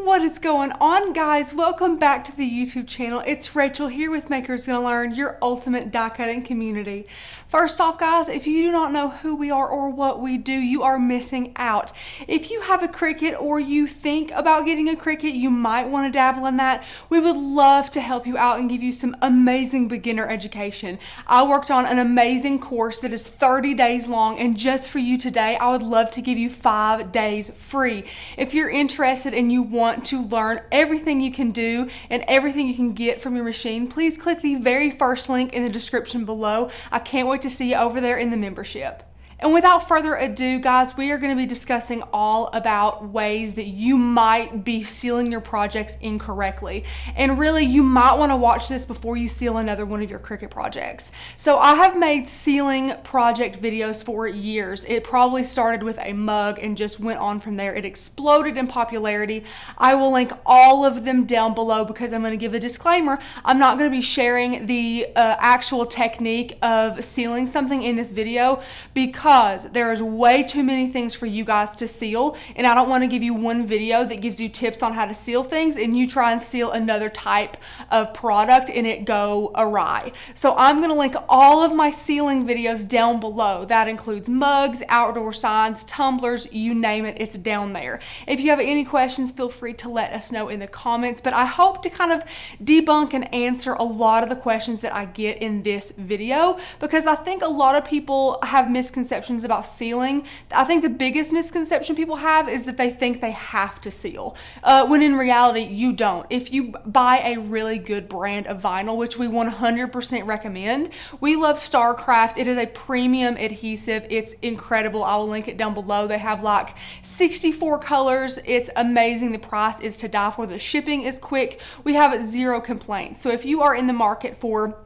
What is going on, guys? Welcome back to the YouTube channel. It's Rachel here with Makers Gonna Learn, your ultimate die cutting community. First off, guys, if you do not know who we are or what we do, you are missing out. If you have a Cricut or you think about getting a Cricut, you might want to dabble in that. We would love to help you out and give you some amazing beginner education. I worked on an amazing course that is 30 days long, and just for you today, I would love to give you 5 days free. If you're interested and you want to learn everything you can do and everything you can get from your machine, please click the very first link in the description below. I can't wait to see you over there in the membership. And without further ado, guys, we are going to be discussing all about ways that you might be sealing your projects incorrectly. And really, you might want to watch this before you seal another one of your Cricut projects. So I have made sealing project videos for years. It probably started with a mug and just went on from there. It exploded in popularity. I will link all of them down below because I'm going to give a disclaimer. I'm not going to be sharing the actual technique of sealing something in this video because there is way too many things for you guys to seal, and I don't want to give you one video that gives you tips on how to seal things and you try and seal another type of product and it go awry. So I'm going to link all of my sealing videos down below. That includes mugs, outdoor signs, tumblers, you name it, it's down there. If you have any questions, feel free to let us know in the comments, but I hope to kind of debunk and answer a lot of the questions that I get in this video because I think a lot of people have misconceptions about sealing. I think the biggest misconception people have is that they think they have to seal, when in reality you don't. If you buy a really good brand of vinyl, which we 100% recommend, we love Starcraft. It is a premium adhesive. It's incredible. I will link it down below. They have like 64 colors. It's amazing. The price is to die for. The shipping is quick. We have 0 complaints. So if you are in the market for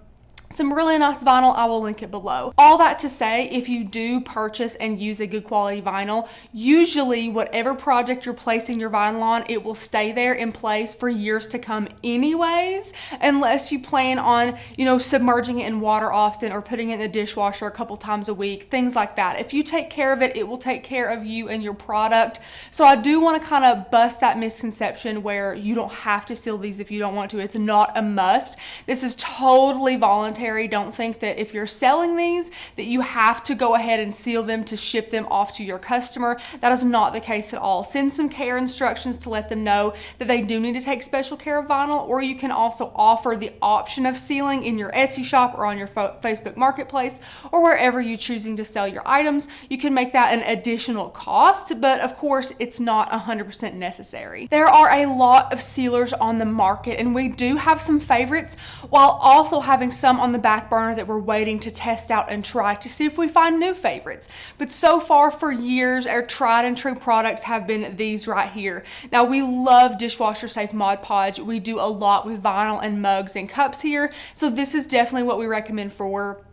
some really nice vinyl, I will link it below. All that to say, if you do purchase and use a good quality vinyl, usually whatever project you're placing your vinyl on, it will stay there in place for years to come anyways, unless you plan on, submerging it in water often or putting it in the dishwasher a couple times a week, things like that. If you take care of it, it will take care of you and your product. So I do want to kind of bust that misconception where you don't have to seal these if you don't want to. It's not a must. This is totally voluntary. Don't think that if you're selling these that you have to go ahead and seal them to ship them off to your customer. That is not the case at all. Send some care instructions to let them know that they do need to take special care of vinyl, or you can also offer the option of sealing in your Etsy shop or on your Facebook marketplace or wherever you're choosing to sell your items. You can make that an additional cost, but of course it's not 100% necessary. There are a lot of sealers on the market and we do have some favorites while also having some on the back burner that we're waiting to test out and try to see if we find new favorites. But so far for years, our tried and true products have been these right here. Now we love dishwasher safe Mod Podge. We do a lot with vinyl and mugs and cups here. So this is definitely what we recommend for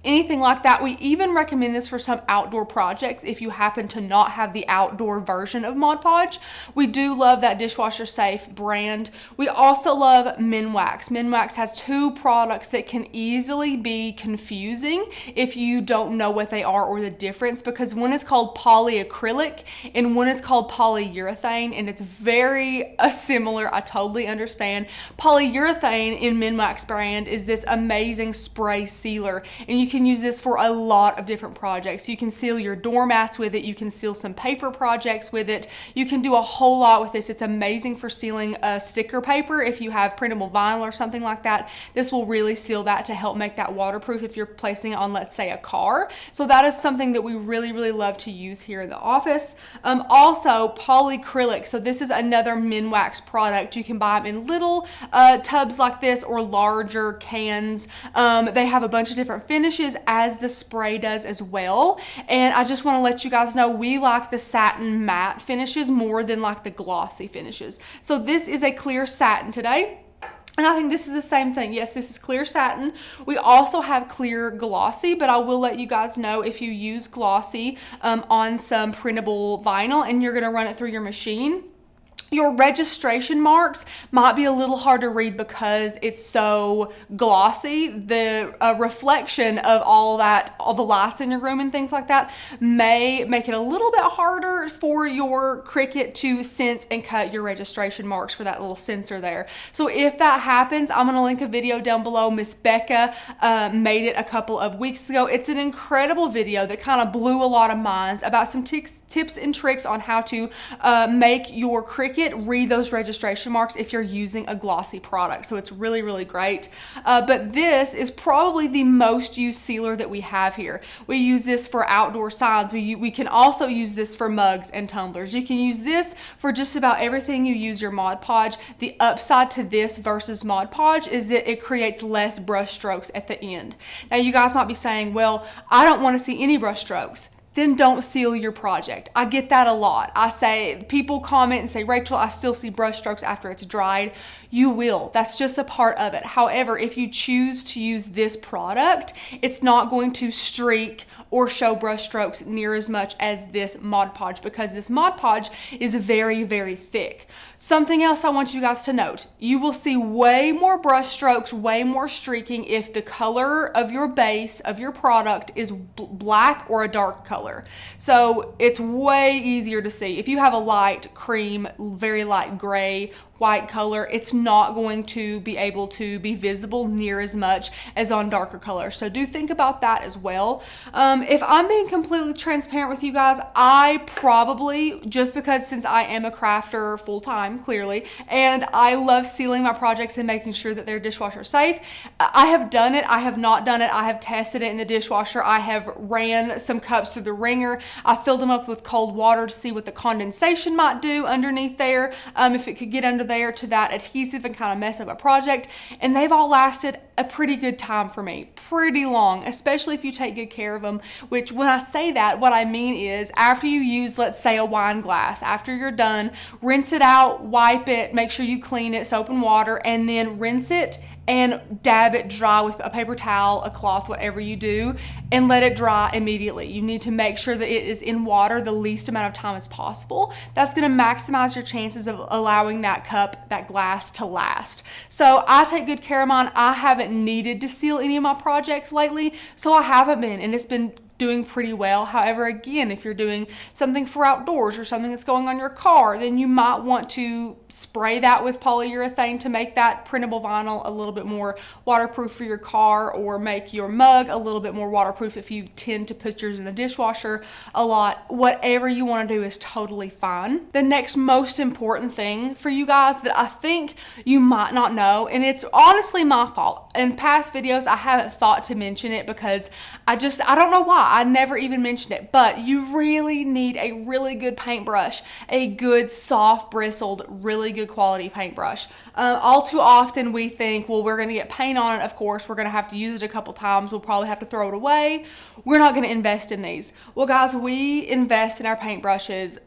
anything like that. We even recommend this for some outdoor projects if you happen to not have the outdoor version of Mod Podge. We do love that dishwasher safe brand. We also love Minwax. Minwax has 2 products that can easily be confusing if you don't know what they are or the difference, because one is called polyacrylic and one is called polyurethane, and it's very similar. I totally understand. Polyurethane in Minwax brand is this amazing spray sealer, and you can use this for a lot of different projects. You can seal your doormats with it. You can seal some paper projects with it. You can do a whole lot with this. It's amazing for sealing sticker paper. If you have printable vinyl or something like that, this will really seal that to help make that waterproof if you're placing it on, let's say, a car. So that is something that we really, really love to use here in the office. Also, polyacrylic. So this is another Minwax product. You can buy them in little tubs like this or larger cans. They have a bunch of different finishes as the spray does as well, and I just want to let you guys know we like the satin matte finishes more than like the glossy finishes. So this is a clear satin today, and I think this is the same thing. Yes, this is clear satin. We also have clear glossy, but I will let you guys know if you use glossy on some printable vinyl and you're going to run it through your machine, Your registration marks might be a little hard to read because it's so glossy. The reflection of all the lights in your room and things like that may make it a little bit harder for your Cricut to sense and cut your registration marks for that little sensor there. So if that happens, I'm going to link a video down below. Miss Becca made it a couple of weeks ago. It's an incredible video that kind of blew a lot of minds about some tips and tricks on how to make your Cricut read those registration marks if you're using a glossy product. So it's really, really great. But this is probably the most used sealer that we have here. We use this for outdoor signs. We can also use this for mugs and tumblers. You can use this for just about everything you use your Mod Podge. The upside to this versus Mod Podge is that it creates less brush strokes at the end. Now you guys might be saying, well, I don't want to see any brush strokes. Then don't seal your project. I get that a lot. I say, people comment and say, Rachel, I still see brush strokes after it's dried. You will. That's just a part of it. However, if you choose to use this product, it's not going to streak or show brush strokes near as much as this Mod Podge, because this Mod Podge is very, very thick. Something else I want you guys to note, you will see way more brush strokes, way more streaking if the color of your base of your product is black or a dark color. So it's way easier to see. If you have a light cream, very light gray, white color, it's not going to be able to be visible near as much as on darker colors. So do think about that as well. If I'm being completely transparent with you guys, I probably, just because since I am a crafter full time, clearly, and I love sealing my projects and making sure that they're dishwasher safe, I have done it, I have not done it, I have tested it in the dishwasher, I have ran some cups through the wringer, I filled them up with cold water to see what the condensation might do underneath there, if it could get under there to that adhesive and kind of mess up a project, and they've all lasted a pretty good time for me, pretty long, especially if you take good care of them. Which, when I say that, what I mean is after you use, let's say, a wine glass, after you're done, rinse it out, wipe it, make sure you clean it, soap and water, and then rinse it and dab it dry with a paper towel, a cloth, whatever you do, and let it dry immediately. You need to make sure that it is in water the least amount of time as possible. That's going to maximize your chances of allowing that cup, that glass, to last. So I take good care of mine. I haven't needed to seal any of my projects lately, so I haven't been, and it's been doing pretty well. However, again, if you're doing something for outdoors or something that's going on your car, then you might want to spray that with polyurethane to make that printable vinyl a little bit more waterproof for your car, or make your mug a little bit more waterproof if you tend to put yours in the dishwasher a lot. Whatever you want to do is totally fine. The next most important thing for you guys that I think you might not know, and it's honestly my fault. In past videos, I haven't thought to mention it because I don't know why. I never even mentioned it, but you really need a really good paintbrush, a good soft bristled, really good quality paintbrush. All too often we think, well, we're going to get paint on it. Of course, we're going to have to use it a couple times. We'll probably have to throw it away. We're not going to invest in these. Well, guys, we invest in our paintbrushes.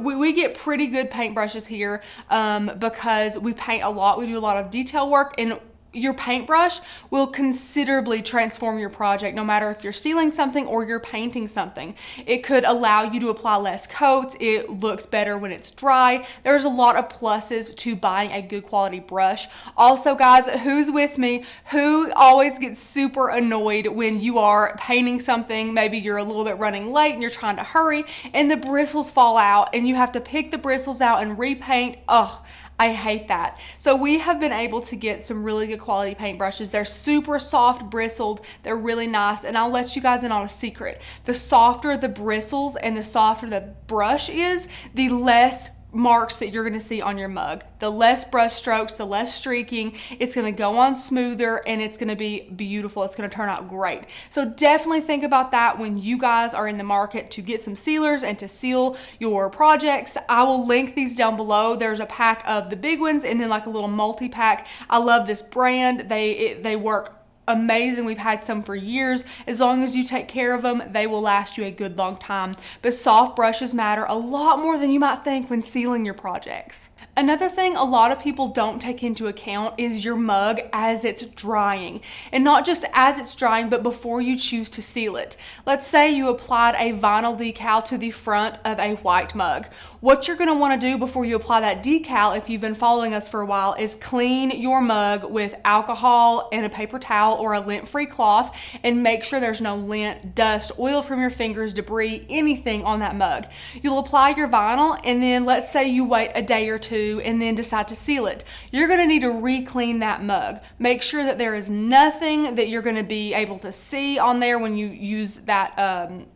We get pretty good paintbrushes here because we paint a lot. We do a lot of detail work, and your paintbrush will considerably transform your project, no matter if you're sealing something or you're painting something. It could allow you to apply less coats. It looks better when it's dry. There's a lot of pluses to buying a good quality brush. Also, guys, who's with me? Who always gets super annoyed when you are painting something? Maybe you're a little bit running late and you're trying to hurry and the bristles fall out and you have to pick the bristles out and repaint. Ugh, I hate that. So we have been able to get some really good quality paintbrushes. They're super soft bristled. They're really nice. And I'll let you guys in on a secret. The softer the bristles and the softer the brush is, the less marks that you're going to see on your mug. The less brush strokes, the less streaking. It's going to go on smoother and it's going to be beautiful. It's going to turn out great. So definitely think about that when you guys are in the market to get some sealers and to seal your projects. I will link these down below. There's a pack of the big ones and then like a little multi-pack. I love this brand. They work amazing. We've had some for years. As long as you take care of them, they will last you a good long time. But soft brushes matter a lot more than you might think when sealing your projects. Another thing a lot of people don't take into account is your mug as it's drying. And not just as it's drying, but before you choose to seal it. Let's say you applied a vinyl decal to the front of a white mug. What you're gonna wanna do before you apply that decal, if you've been following us for a while, is clean your mug with alcohol and a paper towel or a lint-free cloth, and make sure there's no lint, dust, oil from your fingers, debris, anything on that mug. You'll apply your vinyl, and then let's say you wait a day or two and then decide to seal it. You're gonna need to re-clean that mug. Make sure that there is nothing that you're gonna be able to see on there when you use that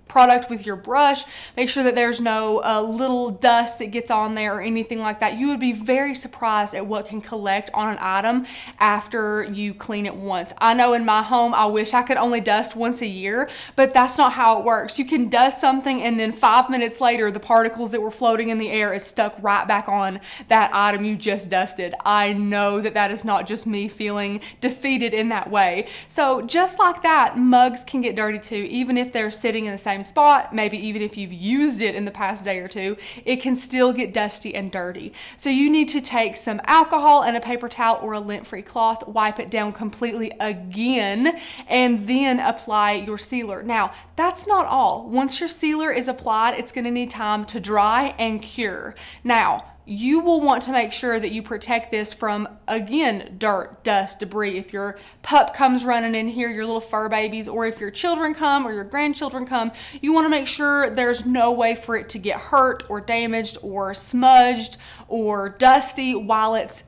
product with your brush. Make sure that there's no little dust that gets on there or anything like that. You would be very surprised at what can collect on an item after you clean it once. I know in my home, I wish I could only dust once a year, but that's not how it works. You can dust something and then 5 minutes later, the particles that were floating in the air is stuck right back on that item you just dusted. I know that that is not just me feeling defeated in that way. So just like that, mugs can get dirty too, even if they're sitting in the same spot. Maybe even if you've used it in the past day or two, it can still get dusty and dirty. So you need to take some alcohol and a paper towel or a lint-free cloth, wipe it down completely again, and then apply your sealer. Now, that's not all. Once your sealer is applied, it's going to need time to dry and cure. Now, you will want to make sure that you protect this from, again, dirt, dust, debris. If your pup comes running in here, your little fur babies, or if your children come or your grandchildren come, you want to make sure there's no way for it to get hurt or damaged or smudged or dusty while it's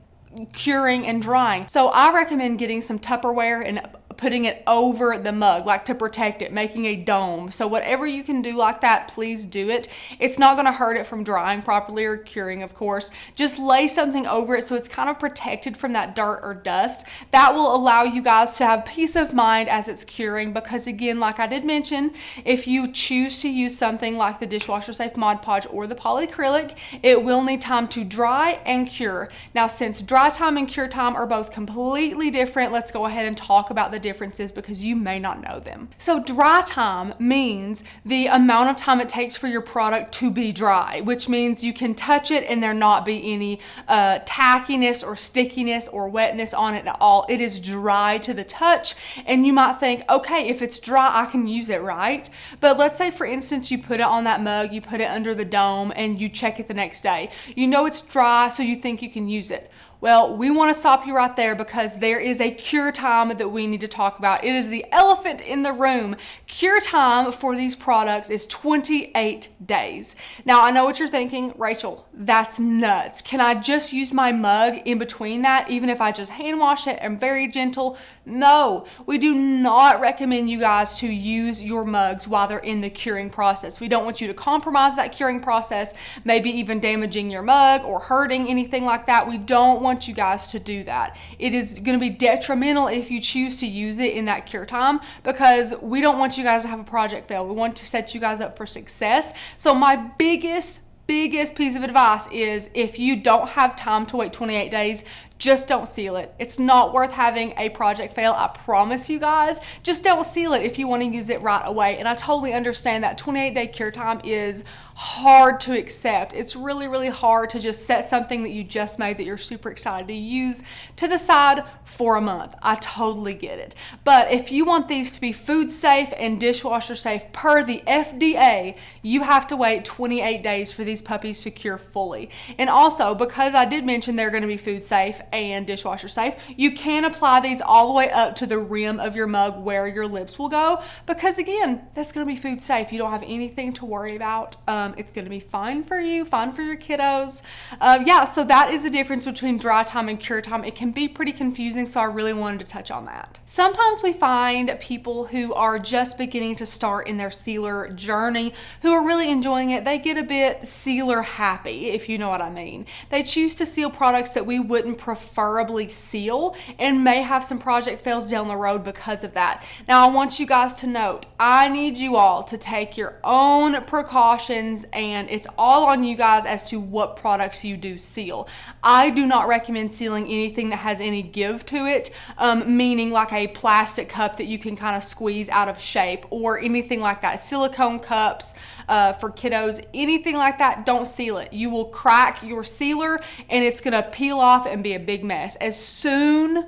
curing and drying. So I recommend getting some Tupperware and putting it over the mug, like to protect it, making a dome. So whatever you can do like that, please do it. It's not gonna hurt it from drying properly or curing, of course. Just lay something over it so it's kind of protected from that dirt or dust. That will allow you guys to have peace of mind as it's curing, because again, like I did mention, if you choose to use something like the dishwasher safe Mod Podge or the polyacrylic, it will need time to dry and cure. Now, since dry time and cure time are both completely different, let's go ahead and talk about the differences because you may not know them. So dry time means the amount of time it takes for your product to be dry, which means you can touch it and there not be any tackiness or stickiness or wetness on it at all. It is dry to the touch, and you might think, okay, if it's dry, I can use it, right? But let's say, for instance, you put it on that mug, you put it under the dome, and you check it the next day. You know it's dry, so you think you can use it. Well, we want to stop you right there because there is a cure time that we need to talk about. It is the elephant in the room. Cure time for these products is 28 days. Now, I know what you're thinking, Rachel, that's nuts. Can I just use my mug in between that, even if I just hand wash it and very gentle? No, we do not recommend you guys to use your mugs while they're in the curing process. We don't want you to compromise that curing process, maybe even damaging your mug or hurting anything like that. We don't want you guys to do that. It is going to be detrimental if you choose to use it in that cure time, because we don't want you guys to have a project fail. We want to set you guys up for success. So my biggest piece of advice is, if you don't have time to wait 28 days, just don't seal it. It's not worth having a project fail, I promise you guys. Just don't seal it if you want to use it right away. And I totally understand that 28-day cure time is hard to accept. It's really, really hard to just set something that you just made that you're super excited to use to the side for a month. I totally get it. But if you want these to be food safe and dishwasher safe per the FDA, you have to wait 28 days for these puppies to cure fully. And also, because I did mention they're going to be food safe and dishwasher safe, you can apply these all the way up to the rim of your mug where your lips will go, because again, that's going to be food safe. You don't have anything to worry about. It's going to be fine for you, fine for your kiddos. Yeah, so that is the difference between dry time and cure time. It can be pretty confusing, so I really wanted to touch on that. Sometimes we find people who are just beginning to start in their sealer journey, who are really enjoying it. They get a bit sealer happy, if you know what I mean. They choose to seal products that we wouldn't prefer preferably seal and may have some project fails down the road because of that. Now, I want you guys to note, I need you all to take your own precautions, and it's all on you guys as to what products you do seal. I do not recommend sealing anything that has any give to it, meaning like a plastic cup that you can kind of squeeze out of shape or anything like that. Silicone cups for kiddos, anything like that, don't seal it. You will crack your sealer and it's gonna peel off and be a big mess. As soon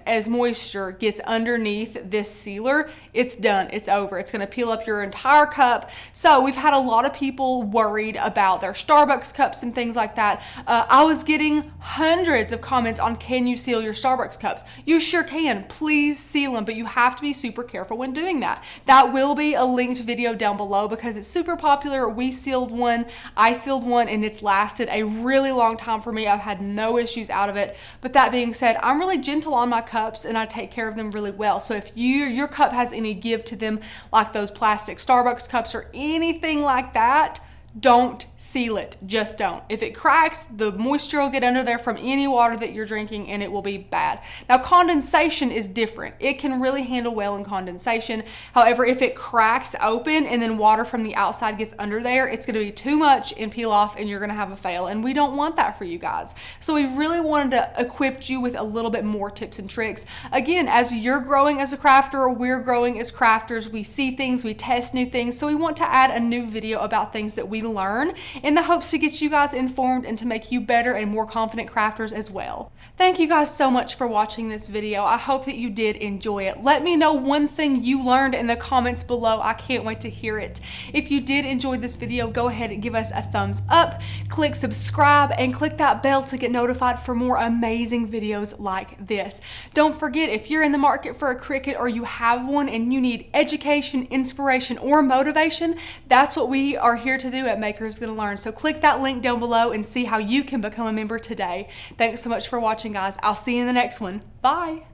as moisture gets underneath this sealer, it's done, it's over. It's gonna peel up your entire cup. So we've had a lot of people worried about their Starbucks cups and things like that. I was getting hundreds of comments on, can you seal your Starbucks cups? You sure can, please seal them, but you have to be super careful when doing that. That will be a linked video down below because it's super popular. We sealed one, I sealed one, and it's lasted a really long time for me. I've had no issues out of it. But that being said, I'm really gentle on my cups and I take care of them really well. So if your cup has any give to them, like those plastic Starbucks cups or anything like that, don't seal it, just don't. If it cracks, the moisture will get under there from any water that you're drinking and it will be bad. Now, condensation is different. It can really handle well in condensation. However, if it cracks open and then water from the outside gets under there, it's gonna be too much and peel off and you're gonna have a fail, and we don't want that for you guys. So we really wanted to equip you with a little bit more tips and tricks. Again, as you're growing as a crafter, we're growing as crafters, we see things, we test new things, so we want to add a new video about things that we learn in the hopes to get you guys informed and to make you better and more confident crafters as well. Thank you guys so much for watching this video. I hope that you did enjoy it. Let me know one thing you learned in the comments below. I can't wait to hear it. If you did enjoy this video, go ahead and give us a thumbs up, click subscribe, and click that bell to get notified for more amazing videos like this. Don't forget, if you're in the market for a Cricut or you have one and you need education, inspiration, or motivation, that's what we are here to do at Maker's Gonna Learn. So click that link down below and see how you can become a member today. Thanks so much for watching, guys. I'll see you in the next one. Bye.